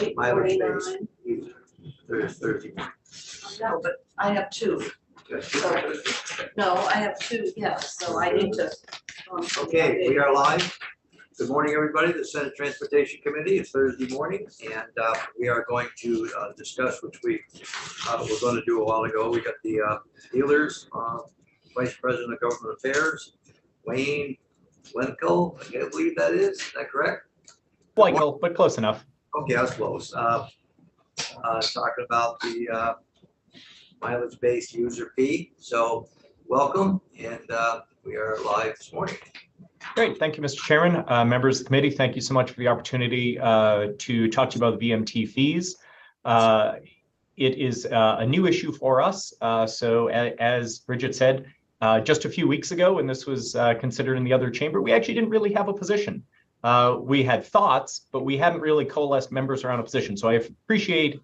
8:49. Thursday. No, but I have two. So, no, I have two, yes, so I need to. Okay, we are live. Good morning, everybody. The Senate Transportation Committee. It's Thursday morning, and we are going to discuss, which we were going to do a while ago. We got the dealers, Vice President of Government Affairs, Wayne Lenko. I can't believe that is that correct? Michael, but close enough. Okay, I was close. Talking about the mileage-based user fee. So welcome, and we are live this morning. Great. Thank you, Mr. Chairman. Members of the committee, thank you so much for the opportunity to talk to you about the VMT fees. It is a new issue for us. So as Bridget said, just a few weeks ago, when this was considered in the other chamber, we actually didn't really have a position. We had thoughts, but we hadn't really coalesced members around a position. So I appreciate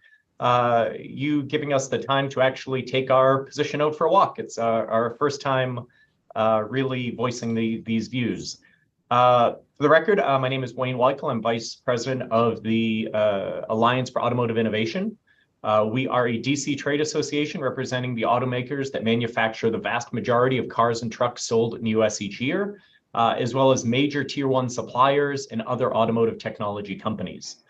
you giving us the time to actually take our position out for a walk. It's our first time really voicing these views. For the record, my name is Wayne Weichel. I'm Vice President of the Alliance for Automotive Innovation. We are a DC trade association representing the automakers that manufacture the vast majority of cars and trucks sold in the US each year, as well as major tier one suppliers and other automotive technology companies.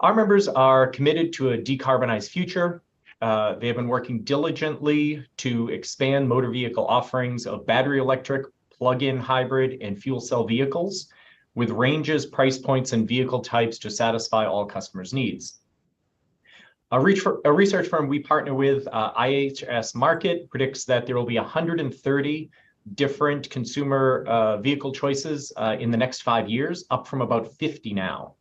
Our members are committed to a decarbonized future. They have been working diligently to expand motor vehicle offerings of battery electric, plug-in hybrid, and fuel cell vehicles with ranges, price points, and vehicle types to satisfy all customers' needs. A research firm we partner with, IHS Markit, predicts that there will be 130 different consumer vehicle choices in the next 5 years, up from about 50 now.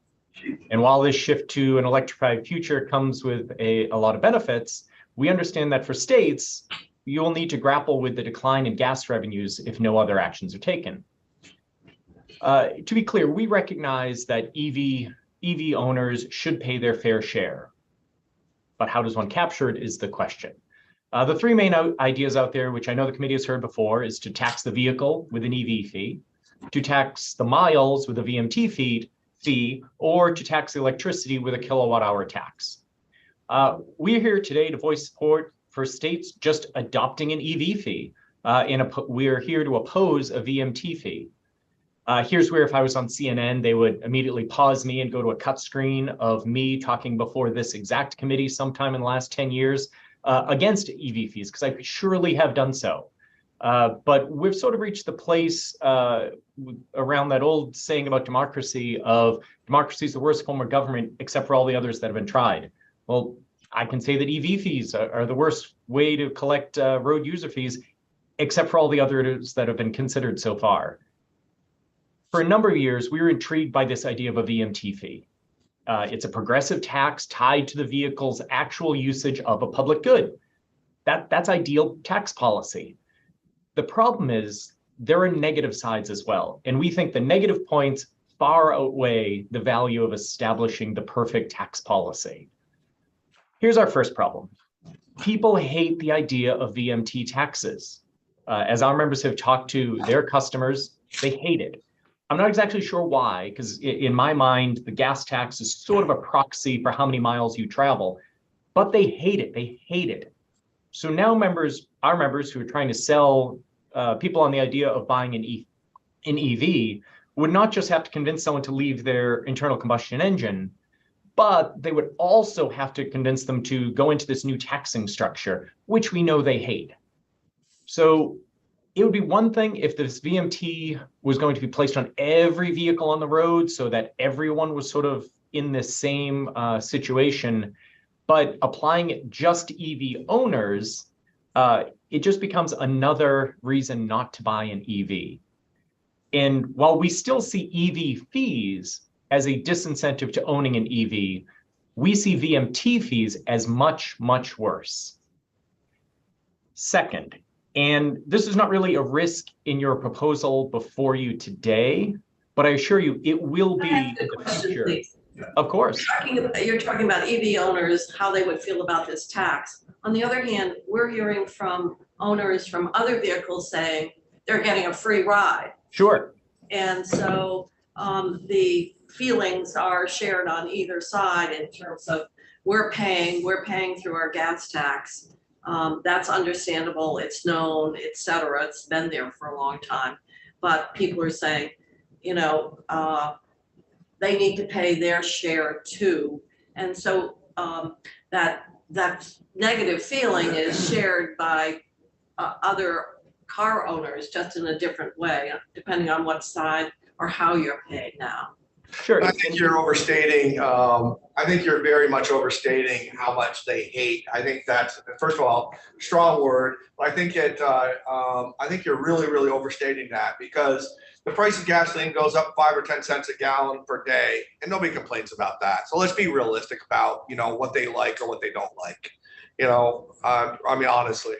And while this shift to an electrified future comes with a lot of benefits, we understand that for states, you'll need to grapple with the decline in gas revenues if no other actions are taken. To be clear, we recognize that EV owners should pay their fair share. But how does one capture it is the question. The three main ideas out there, which I know the committee has heard before, is to tax the vehicle with an EV fee, to tax the miles with a VMT fee, or to tax the electricity with a kilowatt hour tax. We're here today to voice support for states just adopting an EV fee. We're here to oppose a VMT fee. Here's where if I was on CNN, they would immediately pause me and go to a cut screen of me talking before this exact committee sometime in the last 10 years against EV fees, because I surely have done so. But we've sort of reached the place around that old saying about democracy of democracy is the worst form of government except for all the others that have been tried. Well, I can say that EV fees are the worst way to collect road user fees except for all the others that have been considered so far. For a number of years, we were intrigued by this idea of a VMT fee. It's a progressive tax tied to the vehicle's actual usage of a public good. That's ideal tax policy. The problem is there are negative sides as well. And we think the negative points far outweigh the value of establishing the perfect tax policy. Here's our first problem. People hate the idea of VMT taxes. As our members have talked to their customers, they hate it. I'm not exactly sure why, because in my mind, the gas tax is sort of a proxy for how many miles you travel, but they hate it. They hate it. So now our members who are trying to sell people on the idea of buying an EV would not just have to convince someone to leave their internal combustion engine, but they would also have to convince them to go into this new taxing structure, which we know they hate. So it would be one thing if this VMT was going to be placed on every vehicle on the road so that everyone was sort of in the same situation, but applying it just to EV owners, it just becomes another reason not to buy an EV. And while we still see EV fees as a disincentive to owning an EV, we see VMT fees as much, much worse. Second, and this is not really a risk in your proposal before you today, but I assure you it will be in the future. Please. Of course. You're talking about EV owners, how they would feel about this tax. On the other hand, we're hearing from owners from other vehicles saying they're getting a free ride. Sure. And so the feelings are shared on either side in terms of we're paying through our gas tax. That's understandable, it's known, et cetera, it's been there for a long time. But people are saying, they need to pay their share too. And so that negative feeling is shared by other car owners, just in a different way, depending on what side or how you're paid now. Sure. I think you're overstating. I think you're very much overstating how much they hate. I think that's, first of all, strong word. But I think I think you're really, really overstating that, because the price of gasoline goes up 5 or 10 cents a gallon per day, and nobody complains about that. So let's be realistic about what they like or what they don't like. I mean, honestly.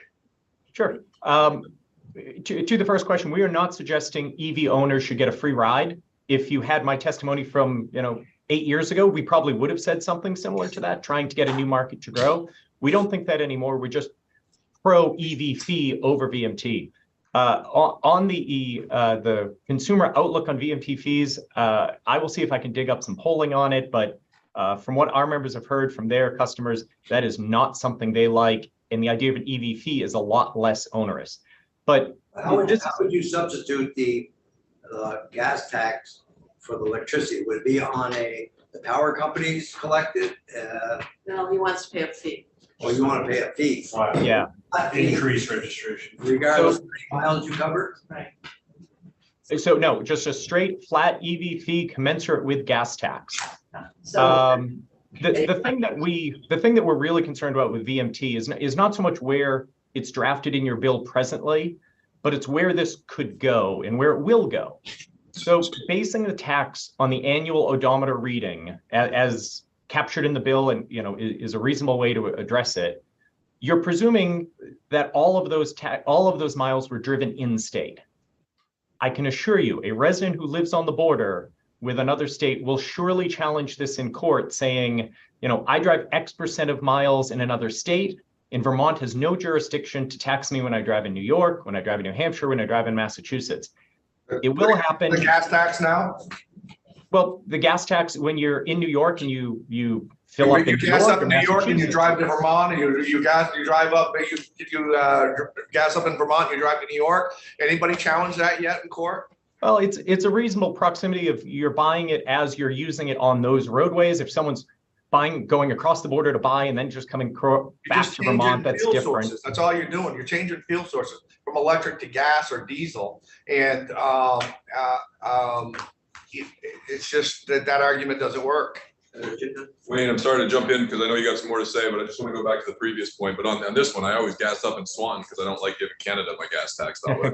Sure. To the first question, we are not suggesting EV owners should get a free ride. If you had my testimony from 8 years ago, we probably would have said something similar to that, trying to get a new market to grow. We don't think that anymore. We're just pro EV fee over VMT. On the consumer outlook on VMT fees, I will see if I can dig up some polling on it, but from what our members have heard from their customers, that is not something they like, and the idea of an EV fee is a lot less onerous. But how would you substitute the gas tax for the electricity? Would it be on the power companies collected? No, he wants to pay a fee. Or you want to pay a fee? Yeah. Increase registration. Regardless of how many miles you cover? Right. So no, just a straight flat EV fee commensurate with gas tax. So The thing that we're really concerned about with VMT is not so much where it's drafted in your bill presently, but it's where this could go and where it will go. So basing the tax on the annual odometer reading as captured in the bill and is a reasonable way to address it, you're presuming that all of those miles were driven in state. I can assure you, a resident who lives on the border with another state will surely challenge this in court, saying, I drive X% of miles in another state, and Vermont has no jurisdiction to tax me when I drive in New York, when I drive in New Hampshire, when I drive in Massachusetts. It will happen. The gas tax now? Well, the gas tax, when you're in New York and you fill up in you New gas York up in New York and you drive to Vermont, and you drive up, you gas up in Vermont, you drive to New York. Anybody challenge that yet in court? Well, it's a reasonable proximity of you're buying it as you're using it on those roadways. If someone's going across the border to buy and then just coming back to Vermont, that's different. Sources. That's all you're doing. You're changing fuel sources from electric to gas or diesel, and it's just that argument doesn't work. Wayne, I'm sorry to jump in because I know you got some more to say, but I just want to go back to the previous point. But on this one, I always gas up in Swan because I don't like giving Canada my gas tax that way.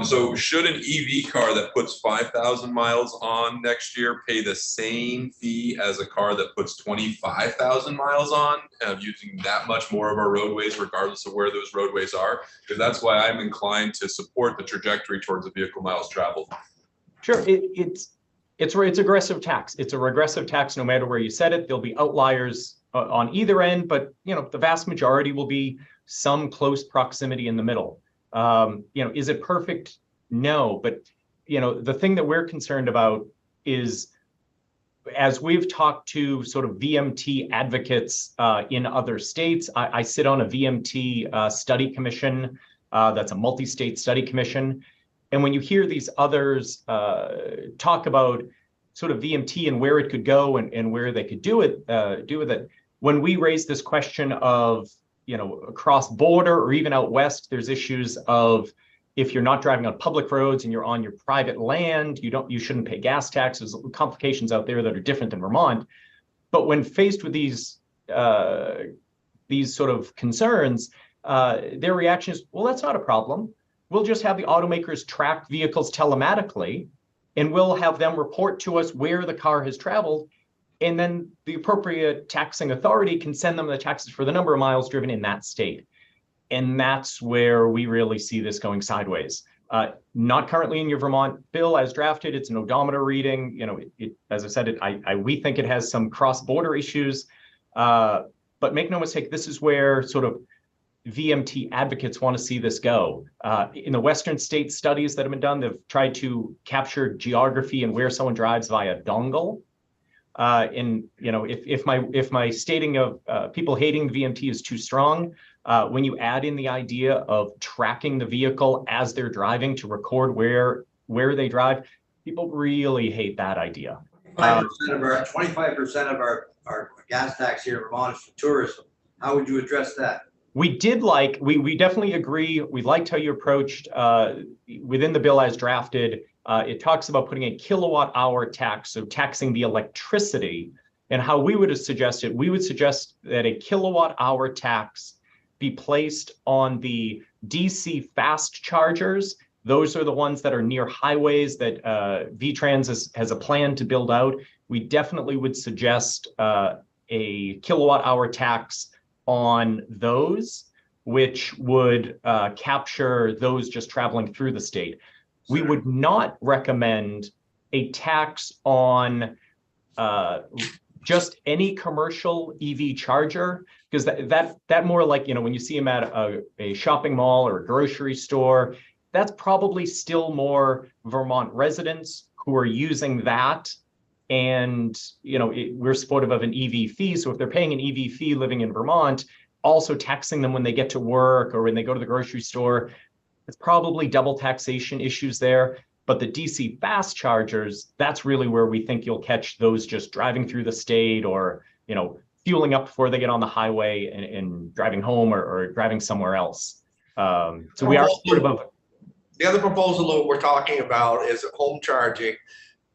So should an EV car that puts 5,000 miles on next year pay the same fee as a car that puts 25,000 miles on, using that much more of our roadways, regardless of where those roadways are? Because that's why I'm inclined to support the trajectory towards the vehicle miles traveled. Sure, it's aggressive tax. It's a regressive tax no matter where you set it. There'll be outliers on either end, but the vast majority will be some close proximity in the middle. Is it perfect? No, but the thing that we're concerned about is, as we've talked to sort of VMT advocates in other states, I sit on a VMT study commission. That's a multi-state study commission. And when you hear these others talk about sort of VMT and where it could go and where they could do with it, when we raise this question of across border or even out west, there's issues of if you're not driving on public roads and you're on your private land, you shouldn't pay gas taxes. Complications out there that are different than Vermont. But when faced with these sort of concerns, their reaction is, well, that's not a problem. We'll just have the automakers track vehicles telematically, and we'll have them report to us where the car has traveled. And then the appropriate taxing authority can send them the taxes for the number of miles driven in that state. And that's where we really see this going sideways. Not currently in your Vermont bill as drafted. It's an odometer reading. As I said, we think it has some cross-border issues. But make no mistake, this is where sort of VMT advocates want to see this go. In the Western state studies that have been done, they've tried to capture geography and where someone drives via dongle. And if my stating of people hating the VMT is too strong, when you add in the idea of tracking the vehicle as they're driving to record where they drive, people really hate that idea. 25% of our gas tax here in Vermont is for tourism. How would you address that? We definitely agree. We liked how you approached within the bill as drafted. It talks about putting a kilowatt hour tax, so taxing the electricity. And how we would suggest it, we would suggest that a kilowatt hour tax be placed on the DC fast chargers. Those are the ones that are near highways that VTrans has a plan to build out. We definitely would suggest a kilowatt hour tax on those, which would capture those just traveling through the state. We would not recommend a tax on just any commercial EV charger, because that more like, when you see them at a shopping mall or a grocery store, that's probably still more Vermont residents who are using that. And, we're supportive of an EV fee. So if they're paying an EV fee living in Vermont, also taxing them when they get to work or when they go to the grocery store, it's probably double taxation issues there. But the DC fast chargers, that's really where we think you'll catch those just driving through the state or, fueling up before they get on the highway and driving home or driving somewhere else. So we are supportive of it. The other proposal that we're talking about is home charging,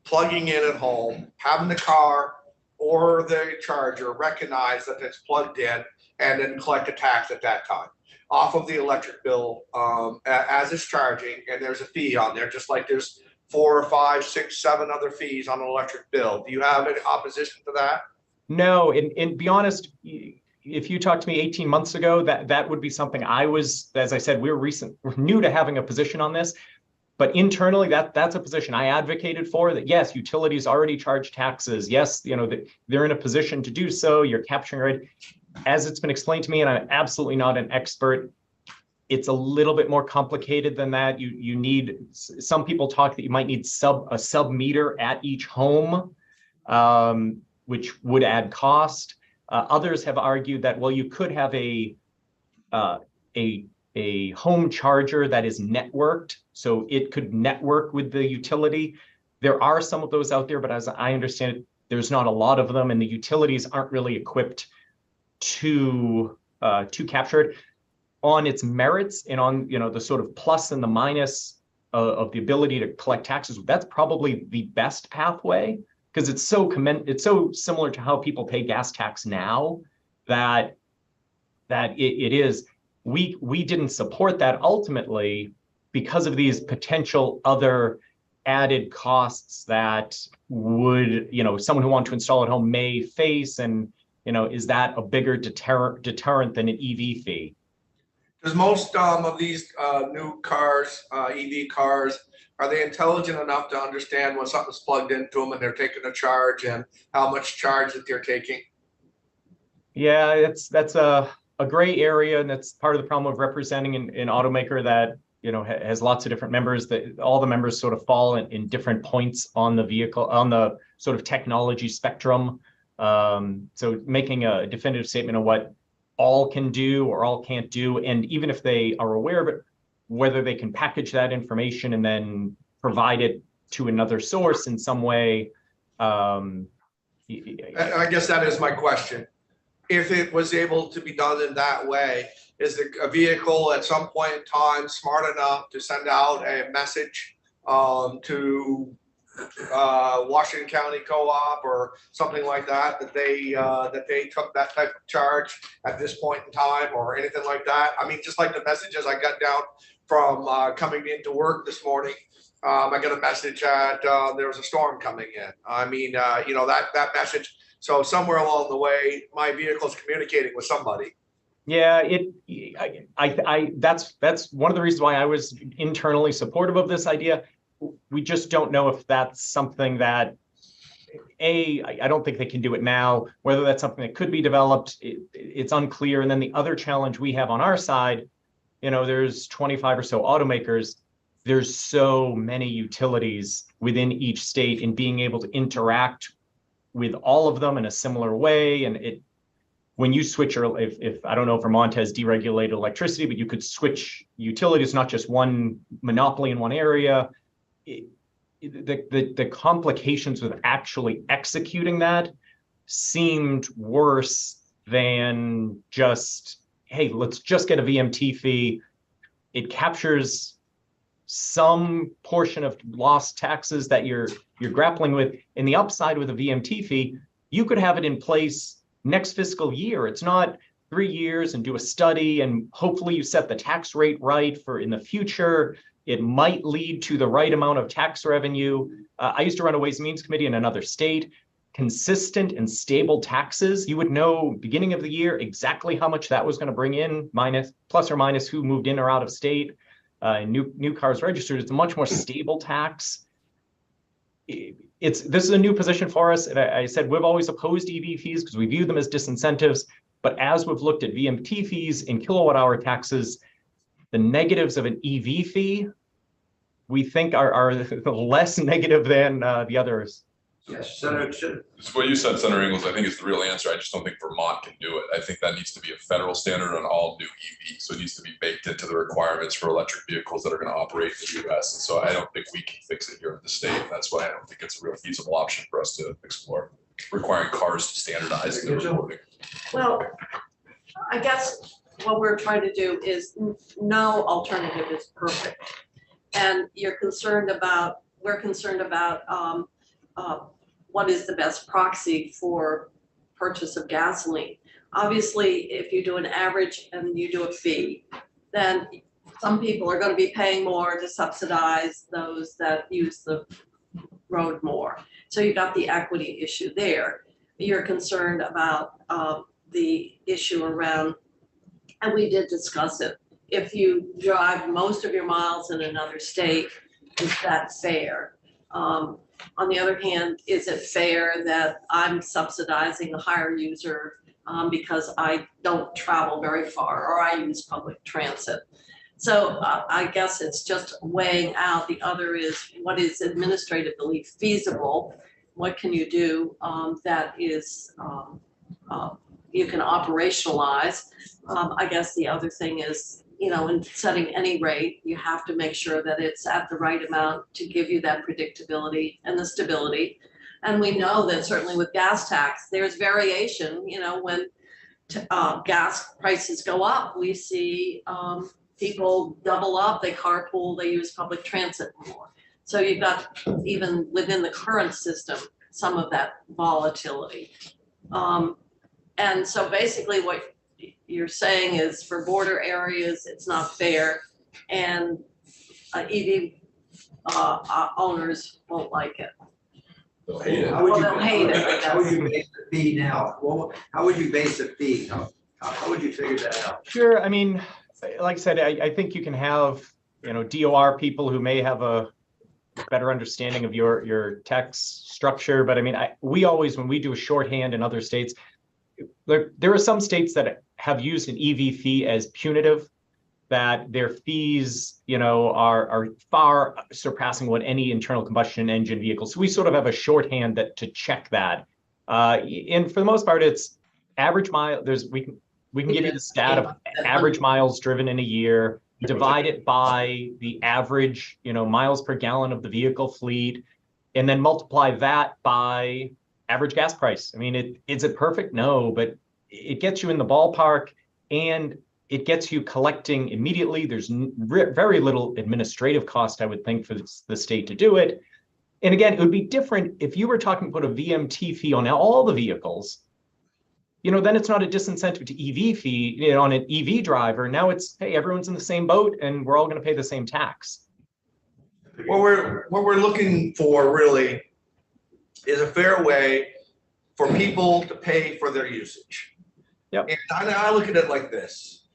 plugging in at home, having the car or the charger recognize that it's plugged in, and then collect a tax at that time off of the electric bill as it's charging. And there's a fee on there, just like there's 4 or 5, 6, 7 other fees on an electric bill. Do you have any opposition to that? No, and be honest, if you talked to me 18 months ago, that would be something I was, as I said, we're new to having a position on this, but internally that's a position I advocated for, that yes, utilities already charge taxes. Yes, they're in a position to do so. You're capturing it. As it's been explained to me, and I'm absolutely not an expert, it's a little bit more complicated than that. You need, some people talk that you might need a sub meter at each home, which would add cost. Others have argued that, well, you could have a home charger that is networked, so it could network with the utility. There are some of those out there, but as I understand it, there's not a lot of them, and the utilities aren't really equipped to capture it on its merits and on the sort of plus and the minus of the ability to collect taxes. That's probably the best pathway, because it's so similar to how people pay gas tax now that it is. We didn't support that ultimately because of these potential other added costs that would, someone who wants to install at home may face, and is that a bigger deterrent than an EV fee? Does most of these new cars, EV cars, are they intelligent enough to understand when something's plugged into them and they're taking a charge, and how much charge that they're taking? Yeah, that's a gray area, and that's part of the problem of representing an automaker that has lots of different members. That all the members sort of fall in different points on the vehicle, on the sort of technology spectrum. So making a definitive statement of what all can do or all can't do, and even if they are aware of it, whether they can package that information and then provide it to another source in some way. I guess that is my question. If it was able to be done in that way, is a vehicle at some point in time smart enough to send out a message to Washington County Co-op or something like that, that they took that type of charge at this point in time, or anything like that? I mean, just like the messages I got down from coming into work this morning, I got a message that there was a storm coming in. I mean, that message. So somewhere along the way, my vehicle's communicating with somebody. Yeah, that's one of the reasons why I was internally supportive of this idea. We just don't know if that's something that I don't think they can do it now. Whether that's something that could be developed, it's unclear. And then the other challenge we have on our side, there's 25 or so automakers. There's so many utilities within each state, and being able to interact with all of them in a similar way. And when you switch, or if I don't know if Vermont has deregulated electricity, but you could switch utilities, not just one monopoly in one area. The complications with actually executing that seemed worse than just, hey, let's just get a VMT fee. It captures some portion of lost taxes that you're grappling with. And the upside with a VMT fee, you could have it in place next fiscal year. It's not 3 years and do a study and hopefully you set the tax rate right for in the future. It might lead to the right amount of tax revenue. I used to run a Ways and Means Committee in another state. Consistent and stable taxes, you would know beginning of the year exactly how much that was going to bring in, plus or minus who moved in or out of state. New cars registered. It's a much more stable tax. This is a new position for us. And I said we've always opposed EV fees because we view them as disincentives. But as we've looked at VMT fees and kilowatt hour taxes, the negatives of an EV fee, we think are less negative than the others. Yes, Senator. It's what you said, Senator Ingles. I think is the real answer. I just don't think Vermont can do it. I think that needs to be a federal standard on all new EVs. So it needs to be baked into the requirements for electric vehicles that are going to operate in the US. And so I don't think we can fix it here in the state. That's why I don't think it's a real feasible option for us to explore, requiring cars to standardize their reporting. Well, I guess what we're trying to do is no alternative is perfect. And we're concerned about what is the best proxy for purchase of gasoline. Obviously, if you do an average and you do a fee, then some people are going to be paying more to subsidize those that use the road more. So you got the equity issue there. You're concerned about the issue around, and we did discuss it, if you drive most of your miles in another state, is that fair? On the other hand, is it fair that I'm subsidizing a higher user because I don't travel very far or I use public transit? So I guess it's just weighing out. The other is what is administratively feasible? What can you do that is you can operationalize? I guess the other thing is, in setting any rate, you have to make sure that it's at the right amount to give you that predictability and the stability. And we know that certainly with gas tax, there's variation, when gas prices go up, we see people double up, they carpool, they use public transit more. So you've got, even within the current system, some of that volatility. And so basically what you're saying is for border areas, it's not fair, and EV owners won't like it. They'll hate it. How would you, Well, they'll hate it, how would you base the fee now? Well, how would you base the fee? How would you figure that out? Sure. I mean, like I said, I think you can have, DOR people who may have a better understanding of your tax structure. But I mean, we always, when we do a shorthand in other states, there are some states that have used an EV fee as punitive, that their fees, are far surpassing what any internal combustion engine vehicle. So we sort of have a shorthand to check that. And for the most part, it's average mile. We can give you the stat of average miles driven in a year, divide it by the average, miles per gallon of the vehicle fleet, and then multiply that by average gas price. I mean, is it perfect? No, but it gets you in the ballpark, and it gets you collecting immediately. There's very little administrative cost, I would think, for the state to do it. And again, it would be different if you were talking about a VMT fee on all the vehicles. Then it's not a disincentive to EV fee on an EV driver. Now it's, hey, everyone's in the same boat and we're all going to pay the same tax. What we're looking for really is a fair way for people to pay for their usage. Yep. And I look at it like this.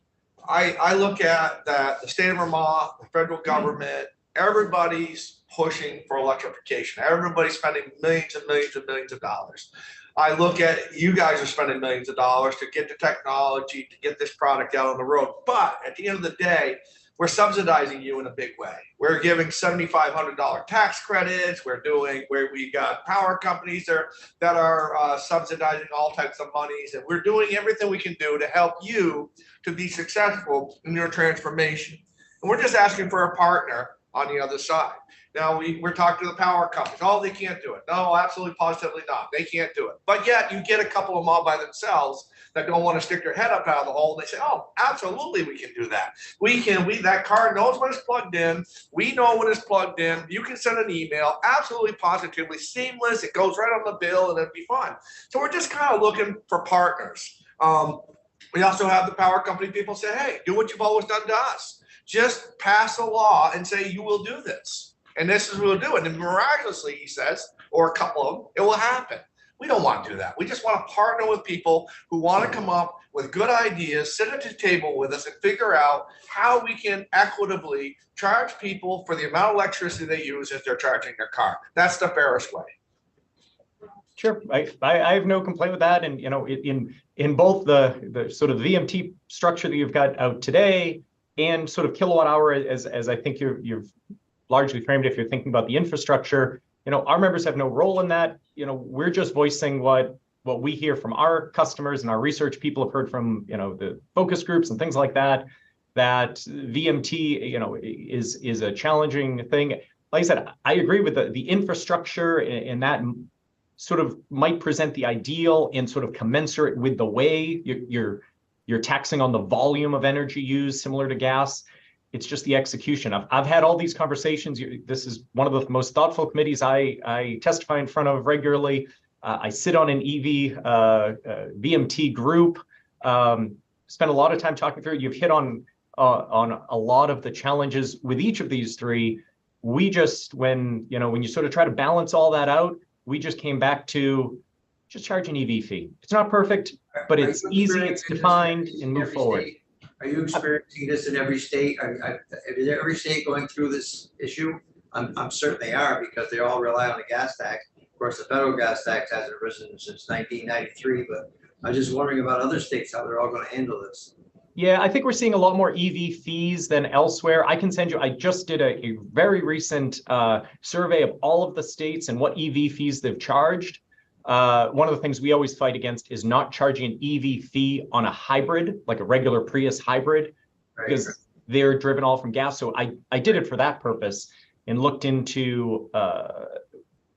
I look at that the state of Vermont, the federal government, everybody's pushing for electrification. Everybody's spending millions and millions and millions of dollars. I look at you guys are spending millions of dollars to get the technology, to get this product out on the road. But at the end of the day, we're subsidizing you in a big way. We're giving $7,500 tax credits. Where we got power companies that are subsidizing all types of monies, and we're doing everything we can do to help you to be successful in your transformation. And we're just asking for a partner on the other side. Now we're talking to the power companies. Oh, they can't do it. No, absolutely, positively not. They can't do it. But yet you get a couple of them all by themselves that don't want to stick their head up out of the hole. And they say, oh, absolutely, we can do that. That car knows when it's plugged in. We know when it's plugged in. You can send an email, absolutely, positively, seamless. It goes right on the bill and it'd be fun. So we're just kind of looking for partners. We also have the power company people say, hey, do what you've always done to us. Just pass a law and say you will do this. And this is what we'll do. And then miraculously, he says, or a couple of them, it will happen. We don't want to do that. We just want to partner with people who want to come up with good ideas, sit at the table with us and figure out how we can equitably charge people for the amount of electricity they use as they're charging their car. That's the fairest way. Sure, I have no complaint with that. And, in both the sort of VMT structure that you've got out today and sort of kilowatt hour, as I think you've largely framed, if you're thinking about the infrastructure, our members have no role in that. We're just voicing what we hear from our customers and our research people have heard from, the focus groups and things like that, that VMT, is a challenging thing. Like I said, I agree with the infrastructure, and that sort of might present the ideal and sort of commensurate with the way you're taxing on the volume of energy used, similar to gas. It's just the execution. I've had all these conversations. This is one of the most thoughtful committees I testify in front of regularly. I sit on an EV VMT group. Spend a lot of time talking through it. You've hit on a lot of the challenges with each of these three. We just, when you sort of try to balance all that out, we just came back to just charge an EV fee. It's not perfect, but it's easy, it's defined, and move forward. Are you experiencing this in every state? Is every state going through this issue? I'm certain they are, because they all rely on the gas tax. Of course, the federal gas tax hasn't risen since 1993, but I'm just wondering about other states, how they're all going to handle this. Yeah, I think we're seeing a lot more EV fees than elsewhere. I can send you, I just did a very recent survey of all of the states and what EV fees they've charged. One of the things we always fight against is not charging an EV fee on a hybrid, like a regular Prius hybrid, because they're driven all from gas. So I did it for that purpose and looked into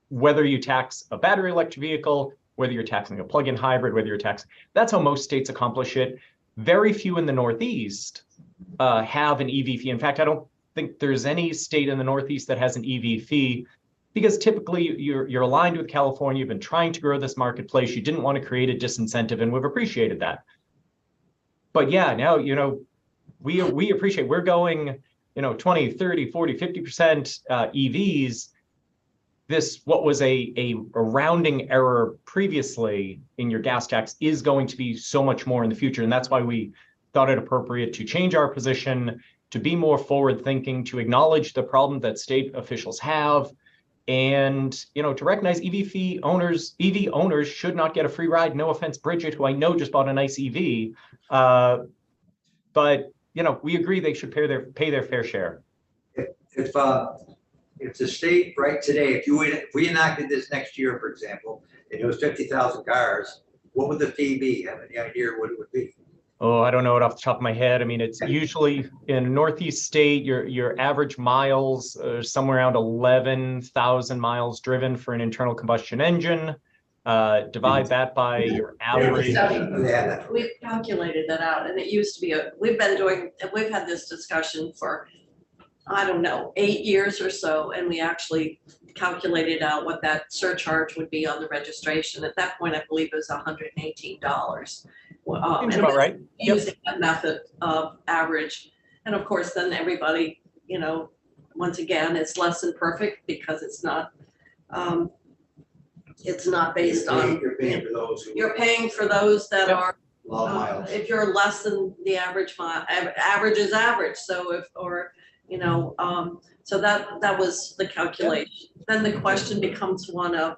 whether you tax a battery electric vehicle, whether you're taxing a plug-in hybrid, whether you're taxing. That's how most states accomplish it. Very few in the Northeast have an EV fee. In fact, I don't think there's any state in the Northeast that has an EV fee, because typically you're aligned with California. You've been trying to grow this marketplace. You didn't want to create a disincentive, and we've appreciated that. But yeah, now, we appreciate we're going, 20, 30, 40, 50% EVs. This, what was a rounding error previously in your gas tax, is going to be so much more in the future. And that's why we thought it appropriate to change our position, to be more forward thinking, to acknowledge the problem that state officials have, and to recognize EV owners should not get a free ride. No offense, Bridget, who I know just bought a nice EV, but we agree they should pay their fair share. If the state right today, if we enacted this next year, for example, and it was 50,000 cars, what would the fee be? Have any idea what it would be? Oh, I don't know it off the top of my head. I mean, it's usually in a Northeast state, your average miles are somewhere around 11,000 miles driven for an internal combustion engine. Divide that by your average. So we've calculated that out, and it used to be we've had this discussion for, I don't know, 8 years or so, and we actually calculated out what that surcharge would be on the registration. At that point, I believe it was $118. Seems about right. Using that method of average. And of course, then everybody, once again, it's less than perfect, because it's not based on. You're paying for those. You're paying for those that are. Long miles. If you're less than the average mile, average is average. So you know, so that was the calculation. Then the question becomes one of,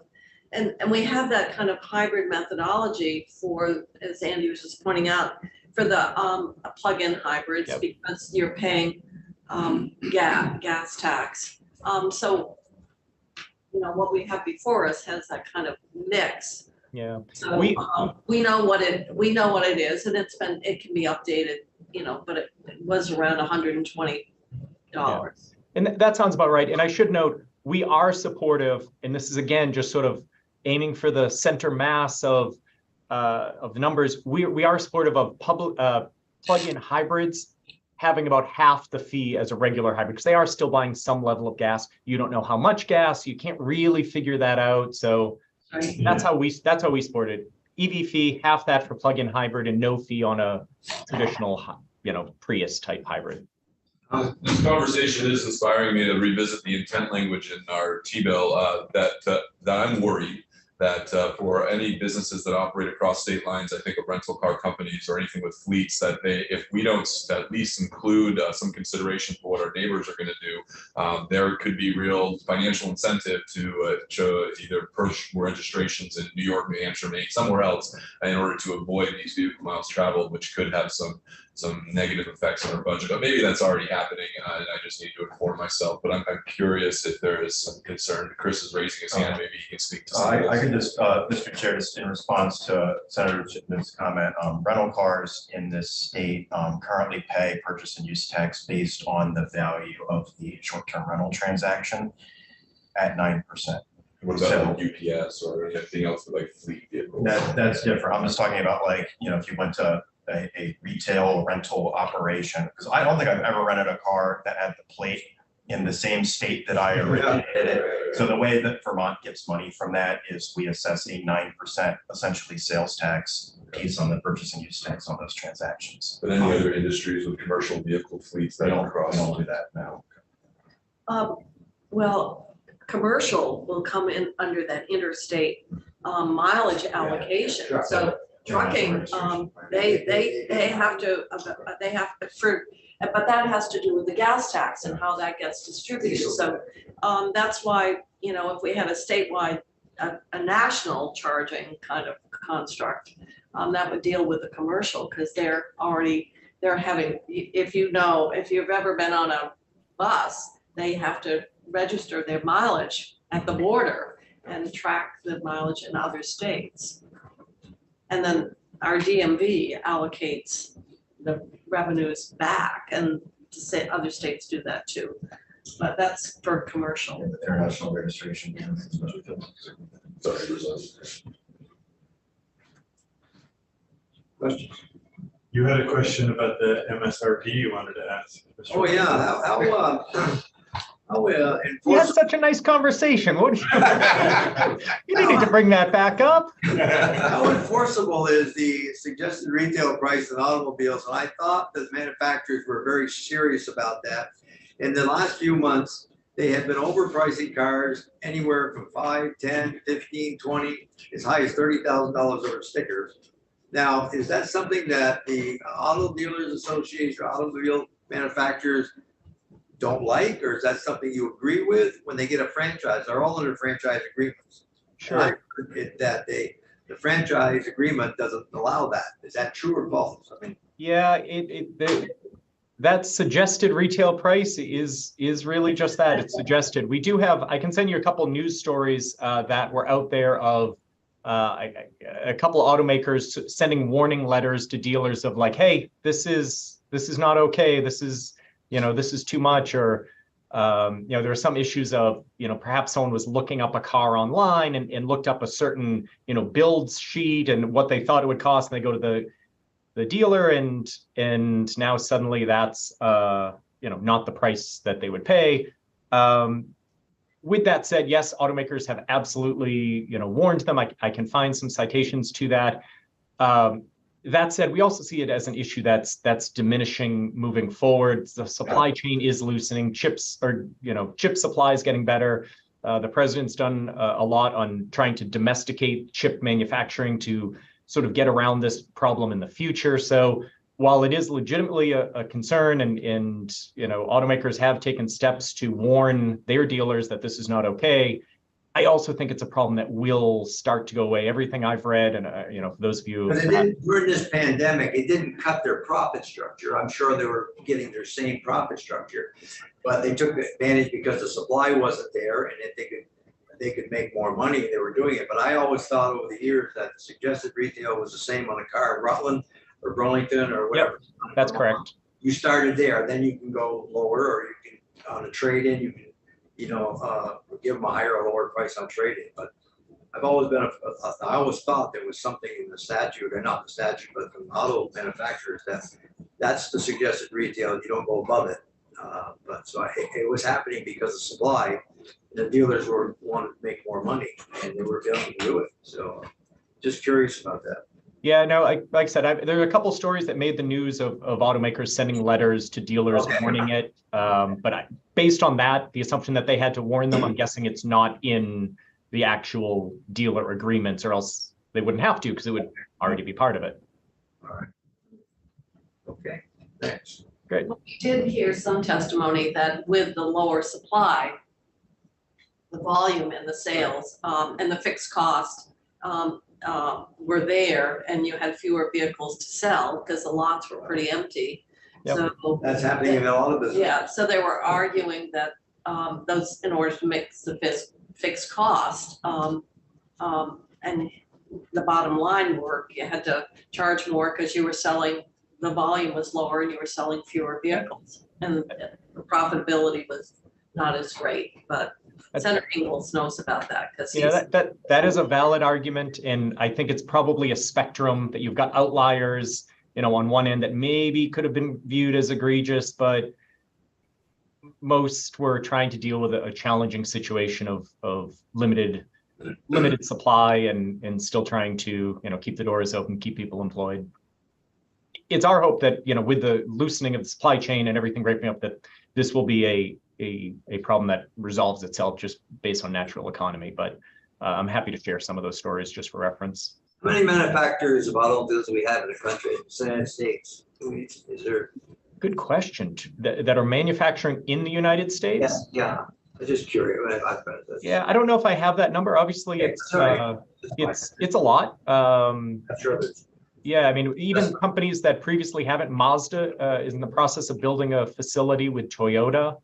and we have that kind of hybrid methodology for, as Andy was just pointing out, for the plug-in hybrids, Yep. because you're paying gas tax. So, you know, what we have before us has that kind of mix. Yeah. So We- we know what it is, and it can be updated, you know, but it was around $120. And that sounds about right. And I should note, we are supportive, and this is again just sort of aiming for the center mass of the numbers. We are supportive of plug-in hybrids having about half the fee as a regular hybrid, because they are still buying some level of gas. You don't know how much gas, you can't really figure that out. So Right? that's how we support it. EV fee, half that for plug-in hybrid, and no fee on a traditional, you know, Prius type hybrid. This conversation is inspiring me to revisit the intent language in our T-bill, that I'm worried that for any businesses that operate across state lines, I think of rental car companies or anything with fleets, that if we don't at least include some consideration for what our neighbors are going to do, there could be real financial incentive to either push more registrations in New York, New Hampshire, Maine, somewhere else, in order to avoid these vehicle miles traveled, which could have some negative effects on our budget. But maybe that's already happening, and I just need to inform myself. But I'm curious if there is some concern. Chris is raising his hand. Maybe he can speak to some of I this. can just, Mr. Chair, just in response to Senator Chipman's comment, rental cars in this state currently pay purchase and use tax based on the value of the short-term rental transaction at 9%. What about UPS or anything else with like fleet vehicles? That's different. I'm just talking about, like, you know, if you went to a retail rental operation, because I don't think I've ever rented a car that had the plate in the same state that I originated it. So the way that Vermont gets money from that is we assess a 9% essentially sales tax based on the purchase and use tax on those transactions. But any other industries with commercial vehicle fleets that We don't don't cross? do that now. Well, commercial will come in under that interstate mileage allocation. Yeah. So trucking, they have to but that has to do with the gas tax and how that gets distributed. So that's why, you know, if we had a statewide, a national charging kind of construct, that would deal with the commercial, because they're having, if you've ever been on a bus, they have to register their mileage at the border and track the mileage in other states. And then our DMV allocates the revenues back, and to say other states do that too. But that's for commercial. The international registration. Sorry, Questions? You had a question about the MSRP you wanted to ask. Mr. Oh, yeah, how We had enforceable, such a nice conversation. What? You didn't need to bring that back up. how enforceable is the suggested retail price in automobiles? And I thought that manufacturers were very serious about that. In the last few months, they have been overpricing cars anywhere from 5, 10, 15, 20, as high as $30,000 over stickers. Now, is that something that the Auto Dealers Association, automobile manufacturers don't like, or is that something you agree with when they get a franchise? They're all under franchise agreements. Sure. I heard that the franchise agreement doesn't allow that. Is that true or false? I mean, Yeah, that suggested retail price is really just that. It's suggested. We do have, I can send you a couple news stories that were out there of a couple of automakers sending warning letters to dealers of like, hey, this is not okay. This is too much. Or there were some issues of, perhaps someone was looking up a car online and looked up a certain, build sheet and what they thought it would cost, and they go to the dealer and now suddenly that's not the price that they would pay. With that said, yes, automakers have absolutely warned them. I can find some citations to that. That said, we also see it as an issue that's diminishing moving forward. The supply chain is loosening. Chip supply is getting better. The president's done a lot on trying to domesticate chip manufacturing to sort of get around this problem in the future. So while it is legitimately a concern and automakers have taken steps to warn their dealers that this is not okay, I also think it's a problem that will start to go away. Everything I've read, and for those of you, But it didn't, during this pandemic, it didn't cut their profit structure. I'm sure they were getting their same profit structure, but they took advantage because the supply wasn't there, and if they could make more money, they were doing it. But I always thought over the years that the suggested retail was the same on a car in Rutland or Burlington or whatever. that's correct. You started there, then you can go lower, or you can, on a trade-in, you can, give them a higher or lower price on trade-in. But I've always been, I always thought there was something in the statute, or not the statute, but from auto manufacturers, that's the suggested retail, you don't go above it. But so it was happening because of supply. The dealers wanted to make more money, and they were able to do it. So just curious about that. Yeah, no, like I said, there are a couple stories that made the news of automakers sending letters to dealers warning it. But based on that, the assumption that they had to warn them, I'm guessing it's not in the actual dealer agreements, or else they wouldn't have to, because it would already be part of it. All right. Okay, thanks. Great. We did hear some testimony that with the lower supply, the volume and the sales, and the fixed cost, were there, and you had fewer vehicles to sell because the lots were pretty empty. Yep. So That's happening in a lot of business. yeah, so they were arguing that those, in order to make the fixed cost, and the bottom line work, you had to charge more because you were selling, the volume was lower and you were selling fewer vehicles, and the profitability was not as great. But Senator Ingalls knows about that because that is a valid argument, and I think it's probably a spectrum that you've got outliers, on one end that maybe could have been viewed as egregious, but most were trying to deal with a challenging situation of limited supply and still trying to keep the doors open, keep people employed. It's our hope that with the loosening of the supply chain and everything ramping up, that this will be a problem that resolves itself just based on natural economy. But I'm happy to share some of those stories just for reference. How many manufacturers of automobiles do we have in the country, in the United States? Is there? Good question. That are manufacturing in the United States? Yeah. I'm just curious. Yeah, I don't know if I have that number. Obviously, it's a lot. I'm sure there's. Yeah, I mean, even companies that previously haven't, Mazda is in the process of building a facility with Toyota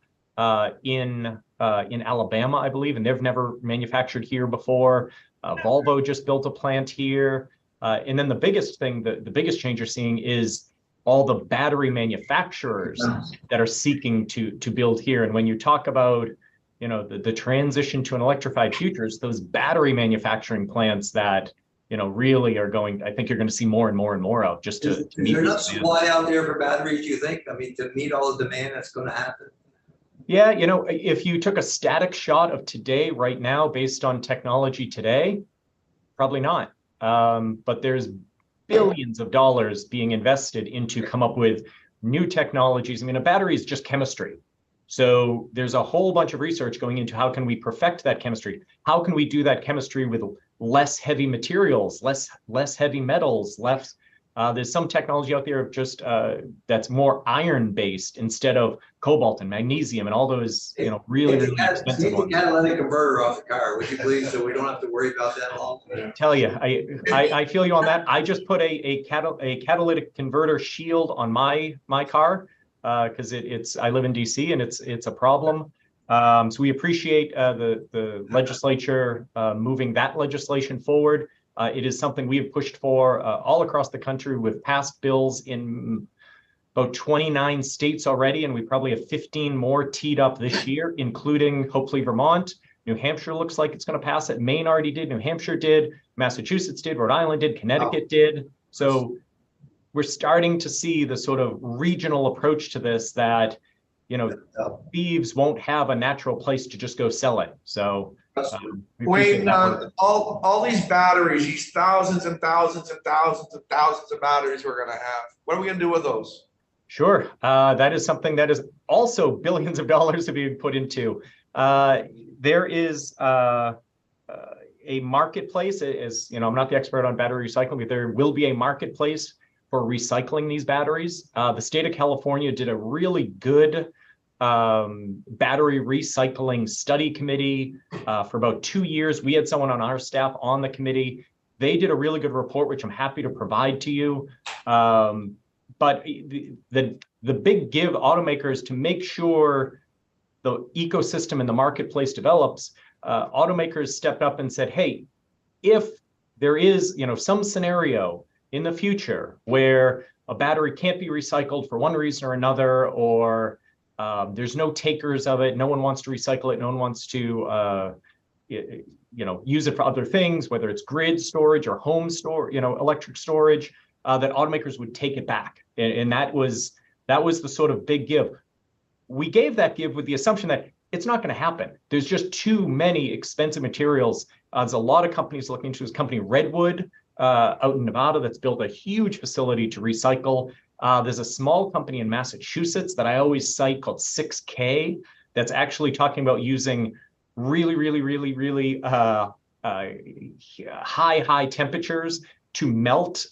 in Alabama, I believe, and they've never manufactured here before. Volvo just built a plant here. And then the biggest thing, the biggest change you're seeing is all the battery manufacturers that are seeking to build here. And when you talk about, the transition to an electrified future, it's those battery manufacturing plants that, really are going, I think you're going to see more and more and more of just to meet. Is there enough supply out there for batteries, you think? I mean, to meet all the demand that's going to happen? Yeah, if you took a static shot of today, right now, based on technology today, probably not. But there's billions of dollars being invested into come up with new technologies. I mean, a battery is just chemistry. So there's a whole bunch of research going into how can we perfect that chemistry? How can we do that chemistry with less heavy materials, less heavy metals, less. There's some technology out there of just that's more iron based instead of cobalt and magnesium and all those really expensive ones. You catalytic converter off the car, would you please, so we don't have to worry about that long? Tell you, I feel you on that. I just put a catalytic converter shield on my car because I live in DC and it's a problem. So we appreciate the legislature moving that legislation forward. It is something we have pushed for all across the country. We've passed bills in about 29 states already, and we probably have 15 more teed up this year, including hopefully Vermont. New Hampshire looks like it's going to pass it. Maine already did. New Hampshire did. Massachusetts did. Rhode Island did. Connecticut did. So we're starting to see the sort of regional approach to this that, thieves won't have a natural place to just go sell it. So Wayne, all these batteries, these thousands and thousands and thousands and thousands of batteries we're going to have, what are we going to do with those? Sure. That is something that is also billions of dollars to be put into. There is a marketplace, as I'm not the expert on battery recycling, but there will be a marketplace for recycling these batteries. The state of California did a really good battery recycling study committee for about 2 years. We had someone on our staff on the committee. They did a really good report, which I'm happy to provide to you. But the big give automakers to make sure the ecosystem in the marketplace develops, automakers stepped up and said, hey, if there is, some scenario in the future where a battery can't be recycled for one reason or another, or there's no takers of it, no one wants to recycle it, no one wants to use it for other things, whether it's grid storage or home store, electric storage, that automakers would take it back. And that was the sort of big give. We gave that give with the assumption that it's not going to happen. There's just too many expensive materials. There's a lot of companies looking into this company, Redwood, out in Nevada, that's built a huge facility to recycle. There's a small company in Massachusetts that I always cite called 6K that's actually talking about using really high temperatures to melt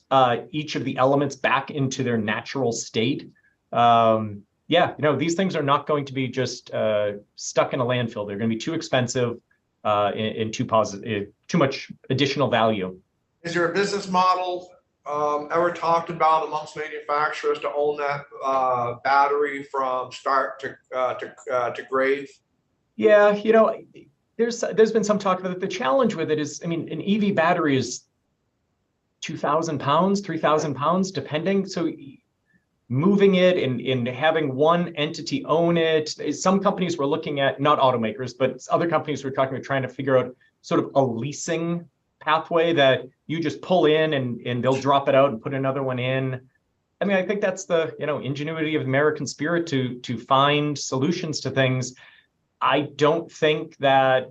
each of the elements back into their natural state. These things are not going to be just stuck in a landfill. They're going to be too expensive and too much additional value. Is there a business model ever talked about amongst manufacturers to own that battery from start to grave? Yeah, there's been some talk about it. The challenge with it is, an EV battery is 2,000 pounds, 3,000 pounds, depending. So moving it and having one entity own it, some companies were looking at, not automakers, but other companies were talking about trying to figure out sort of a leasing pathway that you just pull in and they'll drop it out and put another one in. I think that's the ingenuity of American spirit to find solutions to things. I don't think that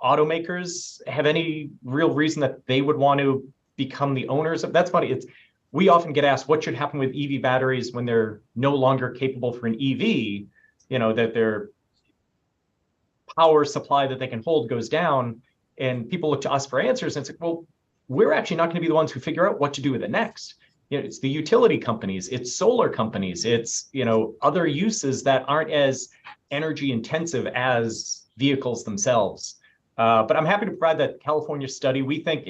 automakers have any real reason that they would want to become the owners of. That's funny. We often get asked what should happen with EV batteries when they're no longer capable for an EV, that their power supply that they can hold goes down. And people look to us for answers and say, well, we're actually not going to be the ones who figure out what to do with it next. It's the utility companies, it's solar companies, it's, other uses that aren't as energy intensive as vehicles themselves. But I'm happy to provide that California study. We think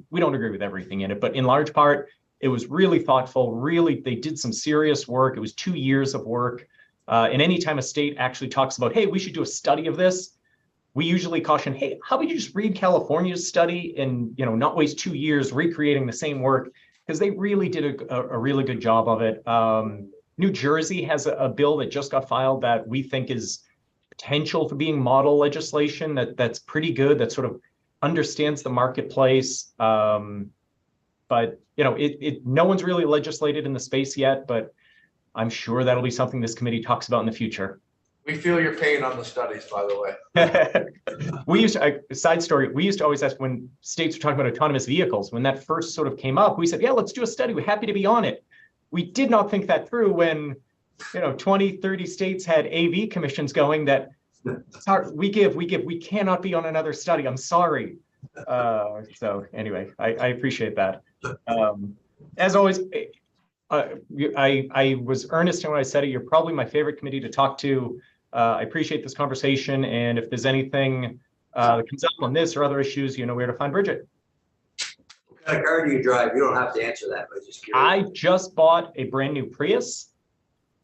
we don't agree with everything in it, but in large part, it was really thoughtful. They did some serious work. It was 2 years of work. And anytime a state actually talks about, hey, we should do a study of this, we usually caution, hey, how about you just read California's study and not waste 2 years recreating the same work, because they really did a really good job of it. New Jersey has a bill that just got filed that we think is potential for being model legislation that's pretty good, that sort of understands the marketplace. But no one's really legislated in the space yet, but I'm sure that'll be something this committee talks about in the future. We feel your pain on the studies, by the way. A side story, we used to always ask when states were talking about autonomous vehicles, when that first sort of came up, we said, yeah, let's do a study. We're happy to be on it. We did not think that through when, 20, 30 states had AV commissions going that, sorry, we cannot be on another study. I'm sorry. So anyway, I appreciate that. As always, I was earnest in when I said it. You're probably my favorite committee to talk to. I appreciate this conversation. And if there's anything that comes up on this or other issues, you know where to find Bridget. What kind of car do you drive? You don't have to answer that, but just curious. I just bought a brand new Prius.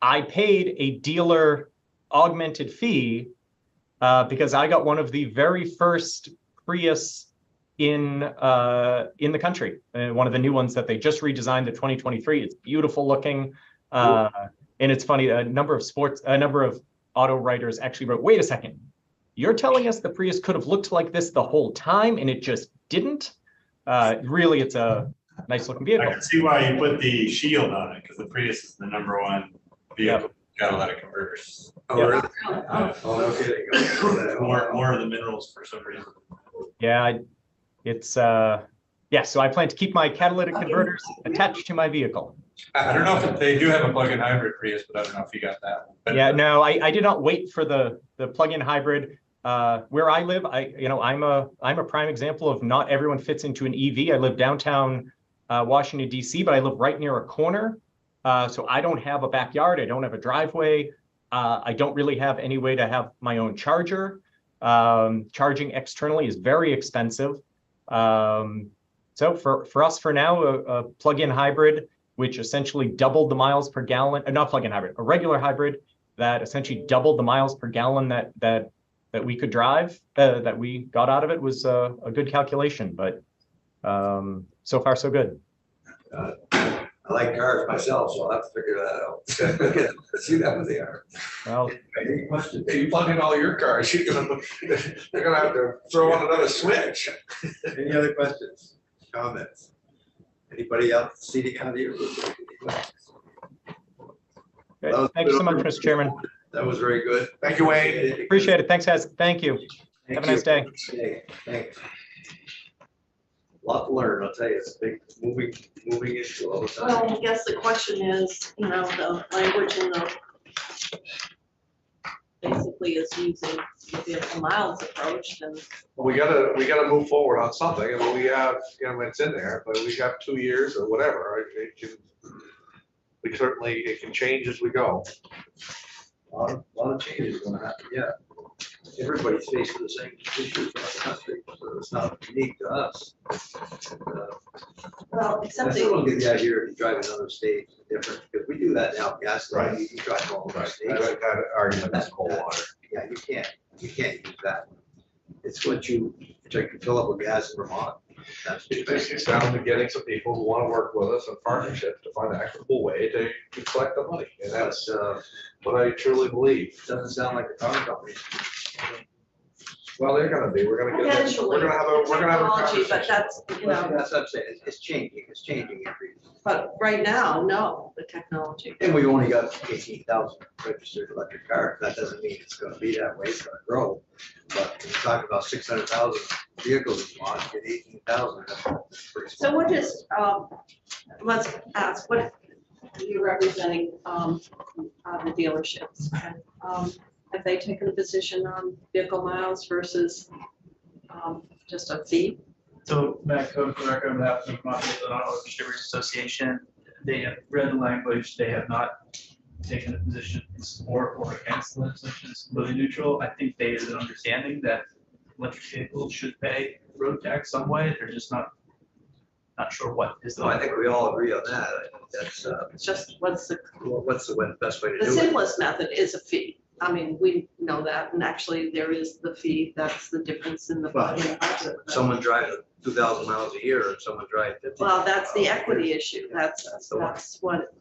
I paid a dealer augmented fee because I got one of the very first Prius in the country, one of the new ones that they just redesigned, the 2023. It's beautiful looking, and it's funny. A number of auto writers actually wrote, "Wait a second, you're telling us the Prius could have looked like this the whole time, and it just didn't?" Really, it's a nice looking vehicle. I can see why you put the shield on it, because the Prius is the #1 vehicle. Yep. Catalytic converters. Oh, Yeah. really? Oh. Okay, there you go. More of the minerals for some reason. Yeah, it's so I plan to keep my catalytic converters attached to my vehicle. I don't know if they do have a plug-in hybrid Prius, but I don't know if you got that one. But Yeah, no, I did not wait for the plug-in hybrid. Where I live, I'm a prime example of not everyone fits into an EV. I live downtown Washington DC, but I live right near a corner. So I don't have a backyard. I don't have a driveway. I don't really have any way to have my own charger. Charging externally is very expensive. So for us for now, a plug-in hybrid, which essentially doubled the miles per gallon, not plug-in hybrid, a regular hybrid that essentially doubled the miles per gallon that we could drive, that we got out of it, was a good calculation, but so far so good. I like cars myself, so I'll have to figure that out. See that what they are. Well, Any questions? If you plug in all your cars, they're gonna have to throw on another switch. Any other questions, comments? Anybody else seating out here? okay. Thank you so much, Mr. Chairman. That was very good. Thank you, Wayne. Appreciate it. Thanks, guys. Thank you. Have a nice day. Okay, thanks. Lot to learn, I'll tell you, it's a big moving issue all the time. Well, I guess the question is, the language in the basically is using the vehicle miles approach, and We gotta move forward on something, and we have, it's in there, but we got 2 years or whatever, it can change as we go. A lot of changes going to happen, yeah. Everybody's facing the same issues in the country, so it's not unique to us. well, I except still don't the, get the idea if you drive another state, it's different, because we do that now, gas, Right. you drive all over the That states. argument is cold water. Yeah, you can't use that. It's what you can fill up with gas in Vermont. That's It's down to getting some people who want to work with us in partnership to find an equitable way to collect the money, and that's what I truly believe. doesn't sound like a car company. Well, they're gonna be, we're gonna have a technology, but conversation. that's, That's what I'm saying, it's changing every. but right now, no, the technology. And we've only got 18,000 registered electric cars. That doesn't mean it's gonna be that way, it's gonna grow. But when you talk about 600,000 vehicles in launch, get 18,000. that's pretty So small. what is, let's ask, what you're representing, the dealerships, have they taken a position on vehicle miles versus, just a fee? So Matt Code Clerk on behalf of the Vermont Vehicle and Auto Distributors Association, they have read the language, they have not taken a position in support or against the legislation. It's completely neutral. I think they have an understanding that electric vehicles should pay road tax some way. They're just not sure what is the. So I think we all agree on that. I think that's, It's just, what's the best way to The do it? simplest method is a fee. I mean, we know that, and actually there is the fee, that's the difference in the. Well, in the budget. Someone drives 2,000 miles a year, and someone drives 50. Well, that's the equity issue, that's the one. what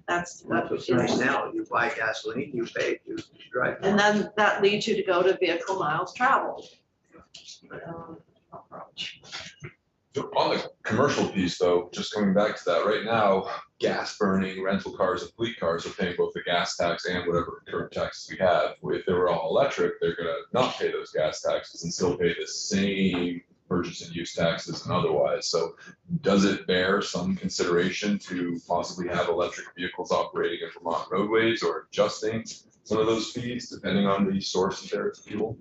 That's what's nice now. You buy gasoline, you pay, you drive. and then that leads you to go to vehicle miles traveled. Approach. So on the commercial piece though, just coming back to that, right now, gas burning rental cars and fleet cars are paying both the gas tax and whatever current taxes we have. If they were all electric, they're gonna not pay those gas taxes and still pay the same purchase and use taxes and otherwise. So does it bear some consideration to possibly have electric vehicles operating in Vermont roadways or adjusting some of those fees depending on the source of their fuel?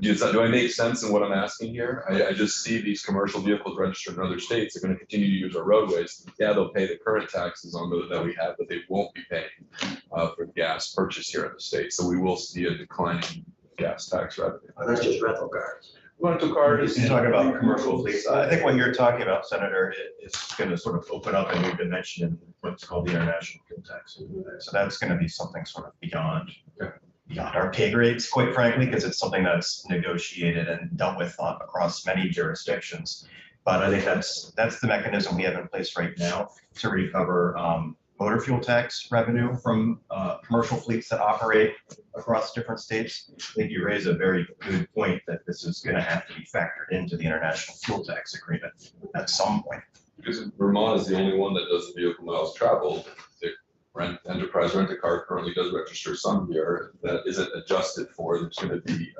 Do I make sense in what I'm asking here? I just see these commercial vehicles registered in other states. They're going to continue to use our roadways. Yeah, they'll pay the current taxes on those that we have, but they won't be paying for gas purchase here in the state. So we will see a declining gas tax revenue. That's just rental cars. Rental cars. You're talking about commercial fleets. I think what you're talking about, Senator, is going to sort of open up a new dimension in what's called the international fuel tax. So that's going to be something sort of beyond our pay grades, quite frankly, because it's something that's negotiated and dealt with across many jurisdictions. But I think that's the mechanism we have in place right now to recover motor fuel tax revenue from commercial fleets that operate across different states. I think you raise a very good point that this is going to have to be factored into the international fuel tax agreement at some point. Because Vermont is the only one that does the vehicle miles traveled. The enterprise rent-a-car currently does register some here that isn't adjusted for. There's going to be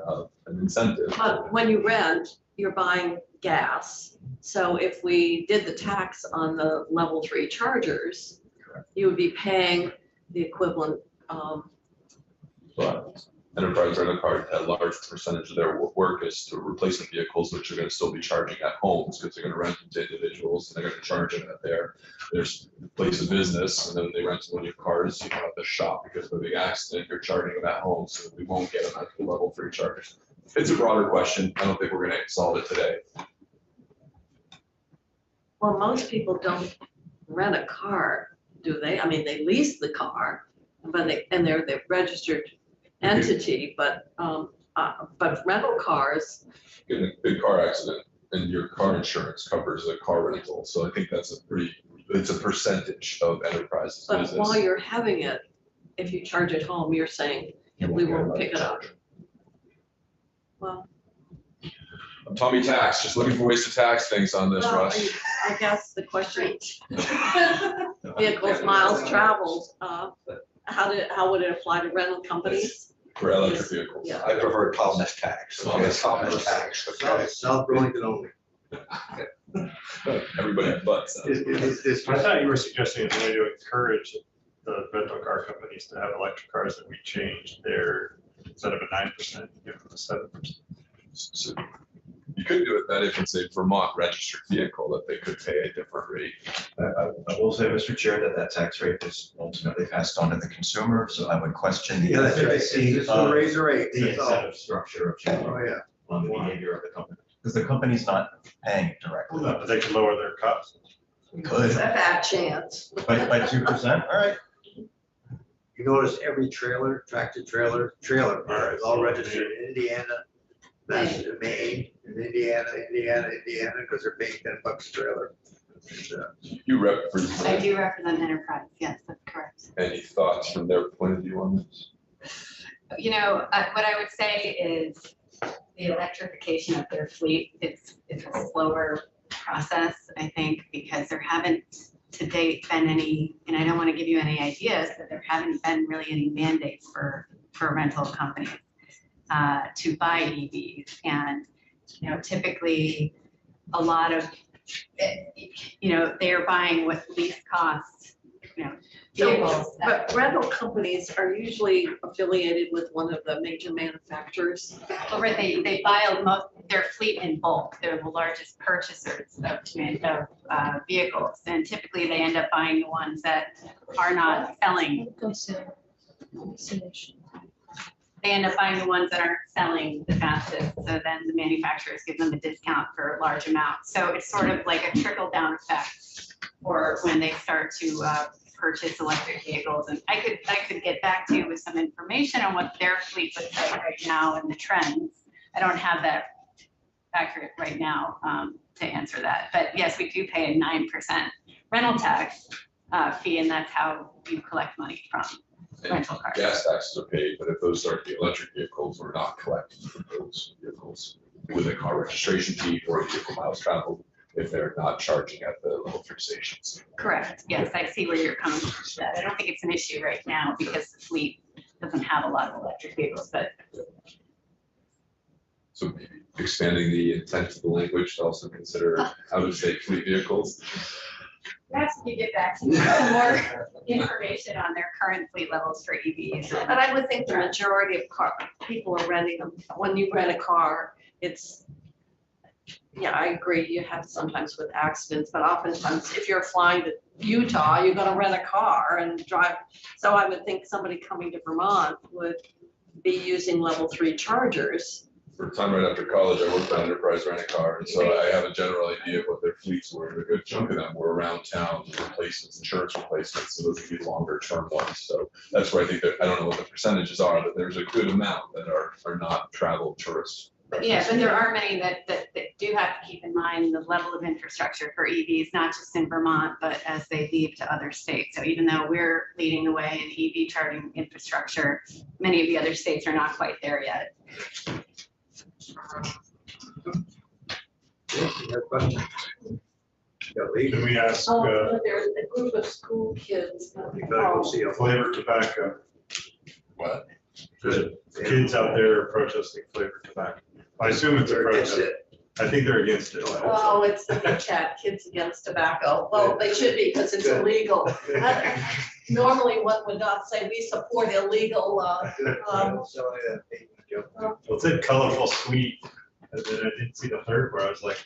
an incentive. But when you rent, you're buying gas. So if we did the tax on the level 3 chargers, you would be paying the equivalent. But Enterprise rental car, a large percentage of their work is to replacement vehicles, which are gonna still be charging at homes, because they're gonna rent them to individuals, and they're gonna charge them at their place of business, and then they rent one of your cars, you know, at the shop, because of a big accident, you're charging them at home, so we won't get them at the level 3 chargers. It's a broader question, I don't think we're gonna solve it today. Well, most people don't rent a car, do they? I mean, they lease the car, but they're the registered entity, but rental cars, Get in a big car accident, and your car insurance covers the car rental, so I think that's it's a percentage of Enterprise's but business. while you're having it, if you charge it home, you're saying, we won't pick it up. Well, I'm Tommy Tax, just looking for ways to tax things on this, well, Russ. I guess the question, vehicles, miles traveled, how would it apply to rental companies? For electric vehicles. Yeah. I prefer Thomas tax. Thomas tax. South Burlington only. Everybody but. I thought you were suggesting a way to encourage the rental car companies to have electric cars that we changed their, instead of a 9%, give them a 7%. So you could do it that if it's a Vermont registered vehicle, that they could pay a different rate. I will say, Mr. Chair, that tax rate is ultimately passed on to the consumer, so I would question the Yeah, that's right. efficacy It's of a razor rate. the That's all. incentive structure of changing Oh, yeah. on the behavior of the company. Because the company's not paying directly. Well, no, but they could lower their costs. We could, A bad chance. by 2%, all right. You notice every trailer, tractor trailer park is all registered in Indiana, Maine, and Indiana, because they're paying $10 a trailer. And, You represent. I do represent Enterprise, yes, that's correct. Any thoughts from their point of view on this? You know, what I would say is the electrification of their fleet, it's a slower process, I think, because there haven't to date been any, and I don't want to give you any ideas, but there haven't been really any mandates for rental companies to buy EVs. And, you know, typically a lot of, you know, they're buying with least cost, you know, vehicles. But rental companies are usually affiliated with one of the major manufacturers. Or they buy most their fleet in bulk. They're the largest purchasers of vehicles, and typically they end up buying the ones that are not selling. They end up buying the ones that aren't selling the fastest. So then the manufacturers give them a discount for large amounts. So it's sort of like a trickle down effect for when they start to purchase electric vehicles. And I could get back to you with some information on what their fleet looks like right now and the trends. I don't have that accurate right now to answer that. But yes, we do pay a 9% rental tax fee, and that's how you collect money from rental cars. Gas taxes are paid, but if those start to be electric vehicles, we're not collecting from those vehicles with a car registration fee or vehicle miles traveled if they're not charging at the level 3 stations. Correct. Yes, I see where you're coming from with that. I don't think it's an issue right now because the fleet doesn't have a lot of electric vehicles, but So maybe expanding the intent of the language to also consider out-of-state fleet vehicles. perhaps if you get back to me with more information on their current fleet levels for EVs. But I would think the majority of people are renting them. When you rent a car, it's, yeah, I agree, you have sometimes with accidents, but oftentimes if you're flying to Utah, you're gonna rent a car and drive. So I would think somebody coming to Vermont would be using level 3 chargers. For a time right after college, I worked on Enterprise Rent-A-Car, and so I have a general idea of what their fleets were. And a good chunk of them were around town replacements, insurance replacements, so those would be longer term ones. So that's where I think that, I don't know what the percentages are, but there's a good amount that are not travel tourists. Yeah, but there are many that do have to keep in mind the level of infrastructure for EVs, not just in Vermont, but as they leave to other states. So even though we're leading the way in EV charging infrastructure, many of the other states are not quite there yet. Can we ask There's a group of school kids. You better go see a flavored tobacco? What? There's kids out there protesting flavored tobacco. I assume it's a protest. I think they're against it. Oh, it's the big chat, Kids Against Tobacco. Well, they should be because it's illegal. Normally one would not say we support illegal, Well, it said colorful sweet, and then I didn't see the third where I was like,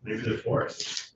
maybe they're for it.